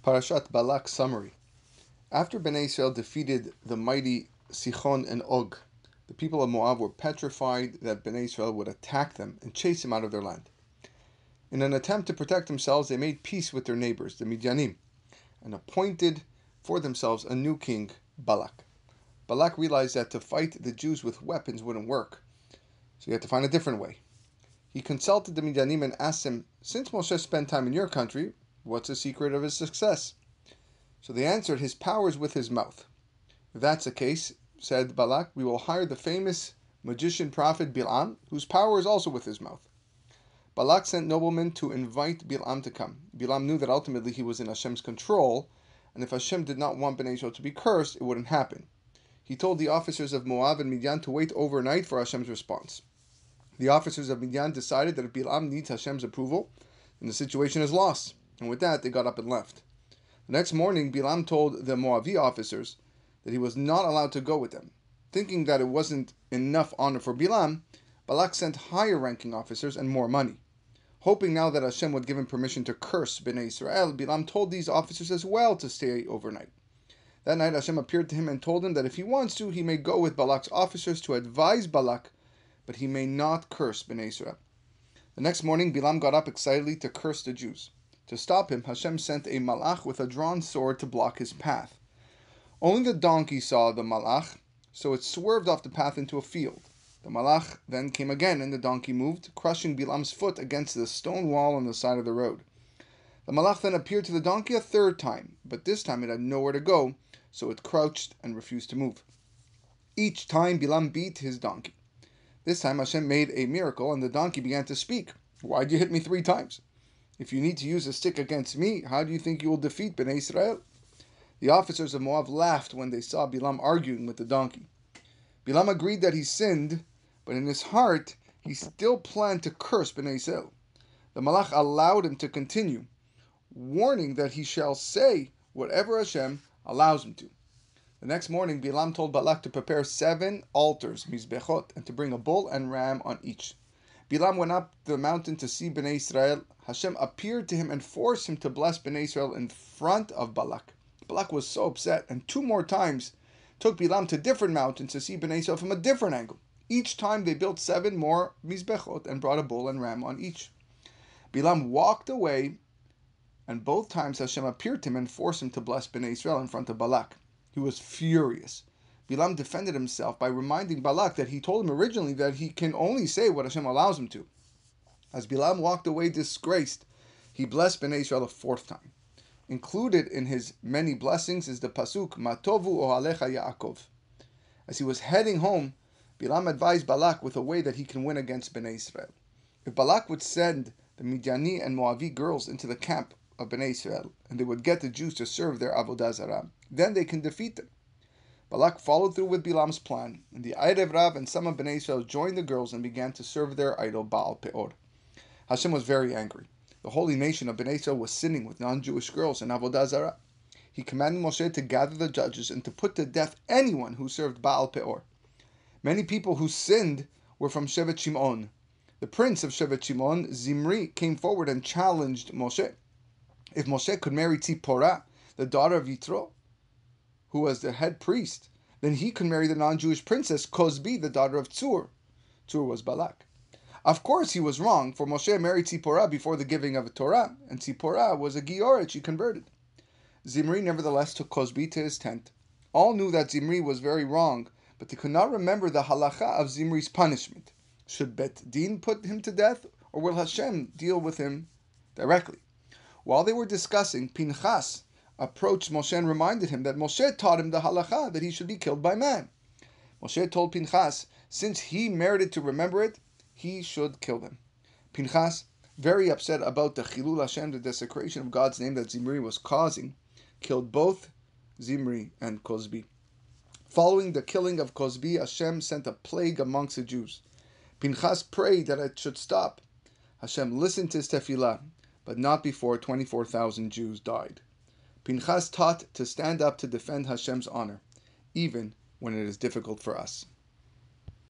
Parashat Balak summary. After Bnei Israel defeated the mighty Sichon and Og, the people of Moab were petrified that Bnei Israel would attack them and chase them out of their land. In an attempt to protect themselves, they made peace with their neighbors, the Midianim, and appointed for themselves a new king, Balak. Balak realized that to fight the Jews with weapons wouldn't work, so he had to find a different way. He consulted the Midianim and asked them, "Since Moshe spent time in your country, what's the secret of his success?" So they answered, "His power is with his mouth." "If that's the case," said Balak, "we will hire the famous magician prophet Bilam, whose power is also with his mouth." Balak sent noblemen to invite Bilam to come. Bilam knew that ultimately he was in Hashem's control, and if Hashem did not want Bnei Israel to be cursed, it wouldn't happen. He told the officers of Moab and Midian to wait overnight for Hashem's response. The officers of Midian decided that if Bilam needs Hashem's approval, then the situation is lost, and with that they got up and left. The next morning, Bilam told the Moavi officers that he was not allowed to go with them. Thinking that it wasn't enough honor for Bilam, Balak sent higher-ranking officers and more money. Hoping now that Hashem would give him permission to curse Bnei Israel, Bilam told these officers as well to stay overnight. That night, Hashem appeared to him and told him that if he wants to, he may go with Balak's officers to advise Balak, but he may not curse Bnei Israel. The next morning, Bilam got up excitedly to curse the Jews. To stop him, Hashem sent a malach with a drawn sword to block his path. Only the donkey saw the malach, so it swerved off the path into a field. The malach then came again, and the donkey moved, crushing Bilam's foot against the stone wall on the side of the road. The malach then appeared to the donkey a third time, but this time it had nowhere to go, so it crouched and refused to move. Each time Bilam beat his donkey. This time Hashem made a miracle, and the donkey began to speak. "Why'd you hit me 3 times? If you need to use a stick against me, how do you think you will defeat Bnei Israel?" The officers of Moab laughed when they saw Bilam arguing with the donkey. Bilam agreed that he sinned, but in his heart he still planned to curse Bnei Israel. The malach allowed him to continue, warning that he shall say whatever Hashem allows him to. The next morning, Bilam told Balak to prepare 7 altars, mizbechot, and to bring a bull and ram on each. Bilam went up the mountain to see Bnei Israel. Hashem appeared to him and forced him to bless Bnei Israel in front of Balak. Balak was so upset, and 2 more times took Bilam to different mountains to see Bnei Israel from a different angle. Each time they built 7 more mizbechot and brought a bull and ram on each. Bilam walked away, and both times Hashem appeared to him and forced him to bless Bnei Israel in front of Balak. He was furious. Bilam defended himself by reminding Balak that he told him originally that he can only say what Hashem allows him to. As Bilam walked away disgraced, he blessed Bnei Israel a 4th time. Included in his many blessings is the pasuk, "Matovu ohalecha Yaakov." As he was heading home, Bilam advised Balak with a way that he can win against Bnei Israel. If Balak would send the Midiani and Moavi girls into the camp of Bnei Israel, and they would get the Jews to serve their avodah zarah, then they can defeat them. Balak followed through with Bilam's plan, and the Erev Rav and some of Bnei Israel joined the girls and began to serve their idol Baal Peor. Hashem was very angry. The holy nation of Bnei Israel was sinning with non-Jewish girls and avodah zarah. He commanded Moshe to gather the judges and to put to death anyone who served Baal Peor. Many people who sinned were from Shevet Shimon. The prince of Shevet Shimon, Zimri, came forward and challenged Moshe. If Moshe could marry Tzipporah, the daughter of Yitro, who was the head priest, then he could marry the non-Jewish princess Kozbi, the daughter of Tzur. Tzur was Balak. Of course he was wrong, for Moshe married Tzipporah before the giving of Torah, and Tzipporah was a Gioret she converted. Zimri nevertheless took Kozbi to his tent. All knew that Zimri was very wrong, but they could not remember the halacha of Zimri's punishment. Should Bet Din put him to death, or will Hashem deal with him directly? While they were discussing, Pinchas approached Moshe and reminded him that Moshe taught him the halacha that he should be killed by man. Moshe told Pinchas, since he merited to remember it, he should kill them. Pinchas, very upset about the Chilul Hashem, the desecration of God's name that Zimri was causing, killed both Zimri and Kozbi. Following the killing of Kozbi, Hashem sent a plague amongst the Jews. Pinchas prayed that it should stop. Hashem listened to his tefillah, but not before 24,000 Jews died. Pinchas taught to stand up to defend Hashem's honor, even when it is difficult for us.